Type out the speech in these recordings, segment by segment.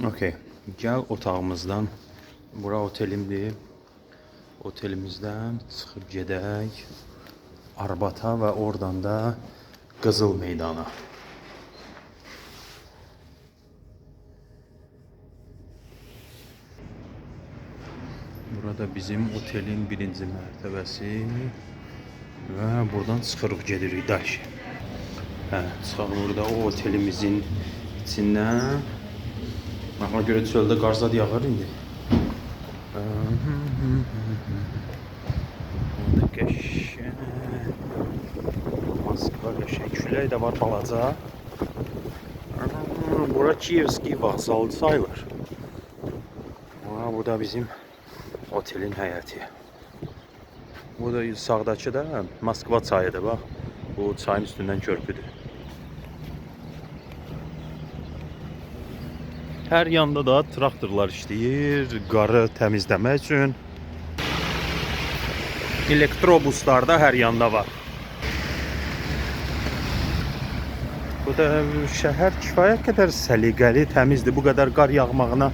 Okey. Gel otağımızdan. Bura otelimdir. Otelimizdən çıxıb gedək Arbata və oradan da Qızıl Meydana. Burada bizim otelin birinci mərtəbəsi və buradan çıxırıq gedirik daş. Çıxaq burada o otelimizin içindən. Ona görə çöldə qar zad yağır indi. Orada qəşəng Moskva qəşəng külək də var balaca. Bura Kiyevski vağzalı sayılır. Bu da bizim otelin həyəti. Bu da sağdakı da Moskva çayıdır bax. Bu çayın üstündən körpüdür. Hər yanda da traktorlar işləyir, qarı təmizləmək üçün. Elektrobuslar da hər yanda var. Bu da şəhər kifayət qədər səliqəli, təmizdir. Bu qədər qar yağmağına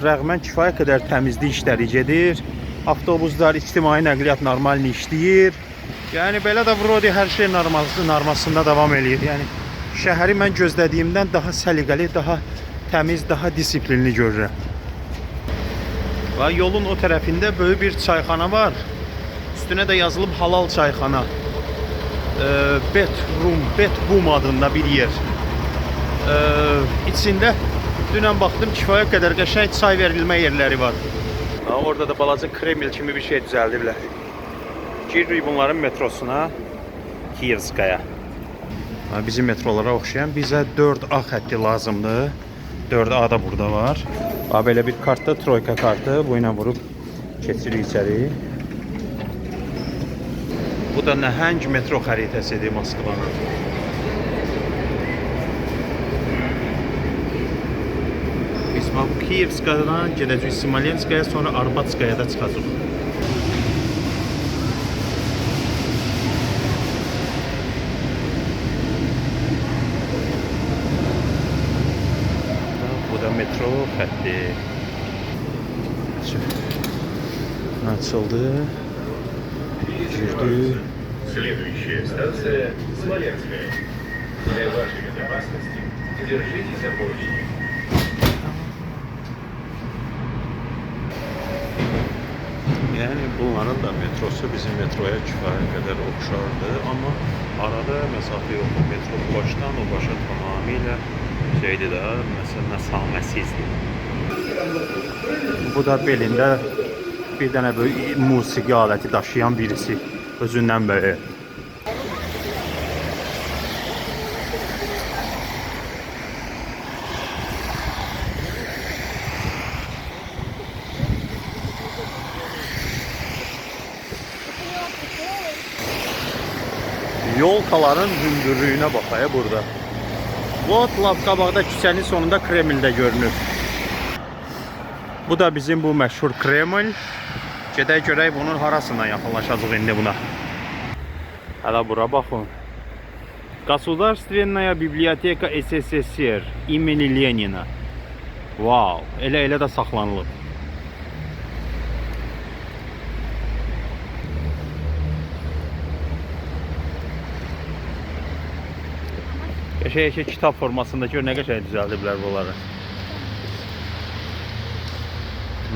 rəğmən kifayət qədər təmizlik işləri gedir. Avtobuslar, ictimai nəqliyyat normalni işləyir. Yəni belə də Vrodi hər şey normasında davam eləyir. Yəni şəhəri mən gözlədiyimdən daha səliqəli, daha təmiz, daha disiplinli görürəm. Və yolun o tərəfində böyük bir çayxana var. Üstünə də yazılıb halal çayxana. Betbum adında bir yer. İçində dünən baxdım kifayət qədər qəşəng çay verilmə yerləri var. Orada da balaca Kreml kimi bir şey düzəldiblər. Giririk bunların metrosuna, Kiyevskaya. Bizim metrolara oxşayan bizə 4A xətti lazımdır. 4A da burada var. Belə bir kartda, Troyka kartı. Bu ilə vurub keçirik içəri. Bu da nəhəng metro xəritəsidir Moskvanın. Biz Kiyevskadan gedəcəyik Smolenskaya, sonra Arbatskaya da çıxacaq. Bu da metro xətti. Açıldı. Girdi. Следующая станция Смоленская. Для вашей безопасности держитесь за поручни. Yəni bunların da metrosu bizim metroya kifayət qədər oxşardır, amma arada məsafə yoxdur. Metro başdan o başa tamamilə şeydir də, məsafəsizdir. Bu da belində bir dənə böyük musiqi aləti daşıyan birisi özündən böyük. Yolkaların hündürlüyünə baxaya burada. Vot lap qabaqda küçənin sonunda Kreml də görünür. Bu da bizim bu məşhur Kreml. Gedək görək bunun harasından yaxınlaşacaq indi buna. Hələ bura baxın. Государственная библиотека СССР имени Ленина. Wow, elə də saxlanılıb. Qəşəng kitab formasında gör nə qəşəng düzəldiblər bunları.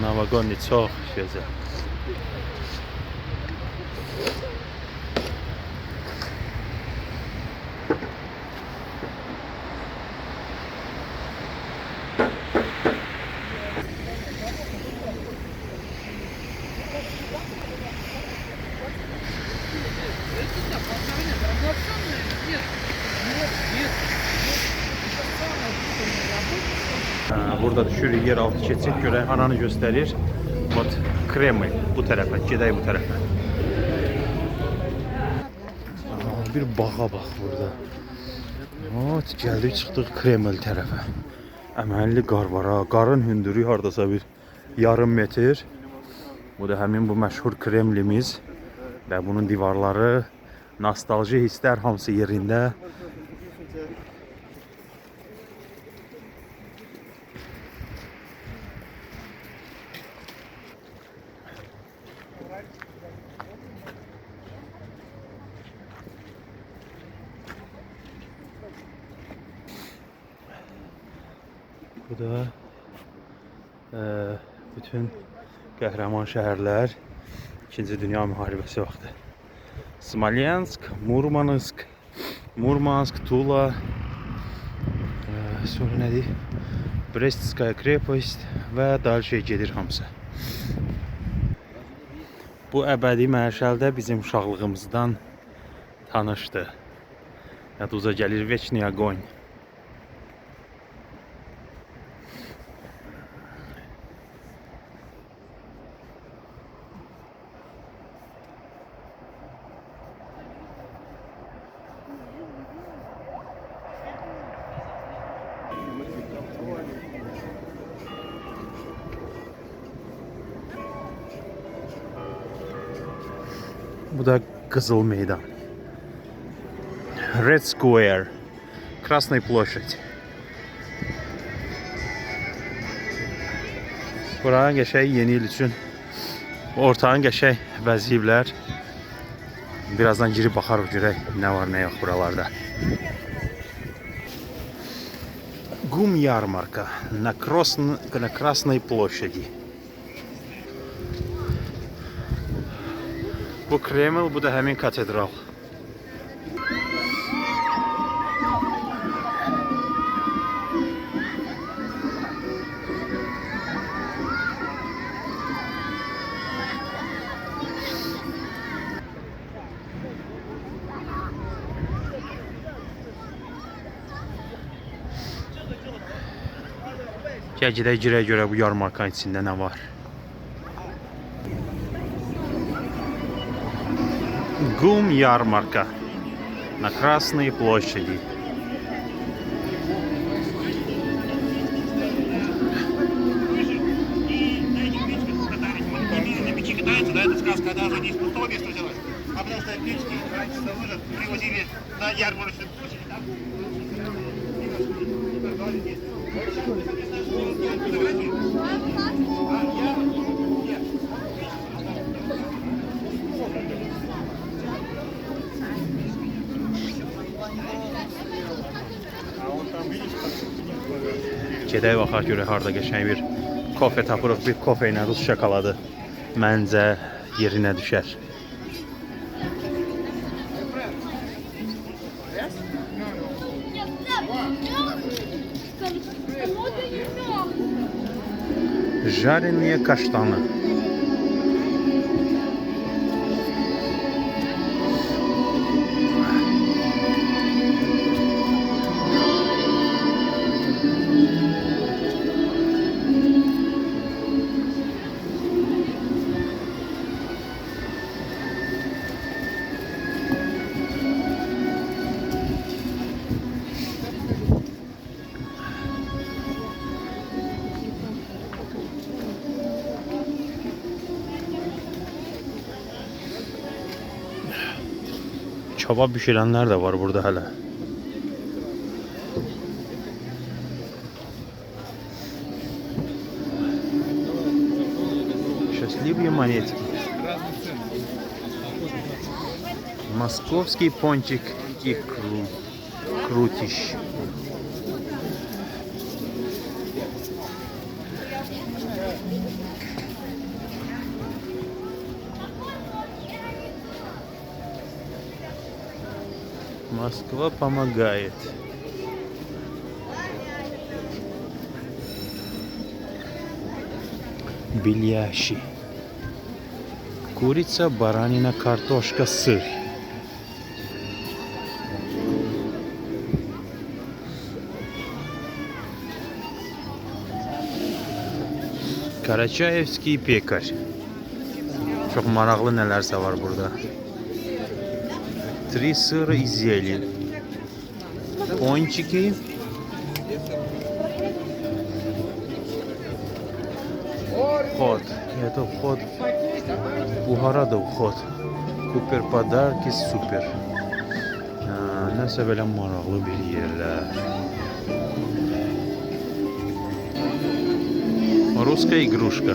Navagonni çox gözəl. Burada düşürük yer altı keçid görək haranı göstərir. Bot Kreml bu tərəfə, gedək bu tərəfə. Bir bağa bax burada. Gəldik çıxdıq Kreml tərəfə. Əməlli qar var ha. Qarın hündürlüyü hardasa bir yarım metr. Bu da həmin bu məşhur Kremlimiz və bunun divarları, nostalji hisslər hamısı yerində. Bu da bütün qəhrəman şəhərlər 2-ci Dünya müharibəsi vaxtı. Smolensk, Murmansk, Tula, sonra nədir? Brestskaya Krepost və dalşaya gedir hamısı. Bu əbədi məşəldə bizim uşaqlığımızdan tanışdı. Yaduza gəlir Veçni Agoň. Bu da Qızıl Meydan. Red Square. Krasnaya Ploşad. Buranın qəşəng yeni il üçün ortağın qəşəng vəziyiblər. Birazdan girib baxarıq görək nə var nə yox buralarda. Gum yarmarka na Krasnaya Ploşadi. Bu Kreml, bu da həmin katedral. Gəl gedək girək görə bu yarmarkanın içində nə var. Gum yarmarka на Красной площади. Китайцы, да, это сказка, даже не из пустого места взялась, а потому что печки раньше выжат, привозили на ярмарочную площадь, да? Gedək baxaq görək harda qəşəng bir kofe tapırıq, bir kofe ilə Rus şokoladı məncə yerinə düşər. Жареные каштаны. Kabab bişirenler de var burada hala. Счастливые монетки. Московский пончик и крутищ. Москва помогает. Бельящи. Курица, баранина, картошка, сыр. Karaçayevский pekar. Çok maraqlı nələrsə var burada. 3 сыра изделия. Пончики. Вход. Это вход. Buharada vxod. Kuper подарки super. Nəsə belə maraqlı bir yerlər. Русская игрушка.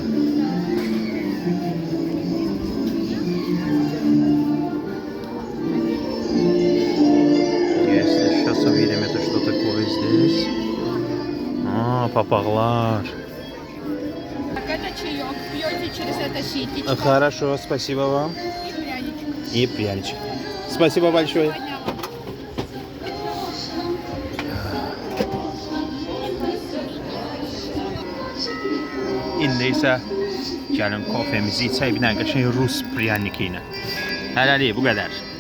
Если сейчас увидим это, что такое здесь. papaqlar. Так, это чаек. Пьете через это ситечко. Хорошо, спасибо вам. И пряничек. И пряничек. Спасибо большое. Подняла. İndi isə gəlin kofemizi içək bir dənə qəşəng rus pryaniki ilə. Hələlik bu qədər.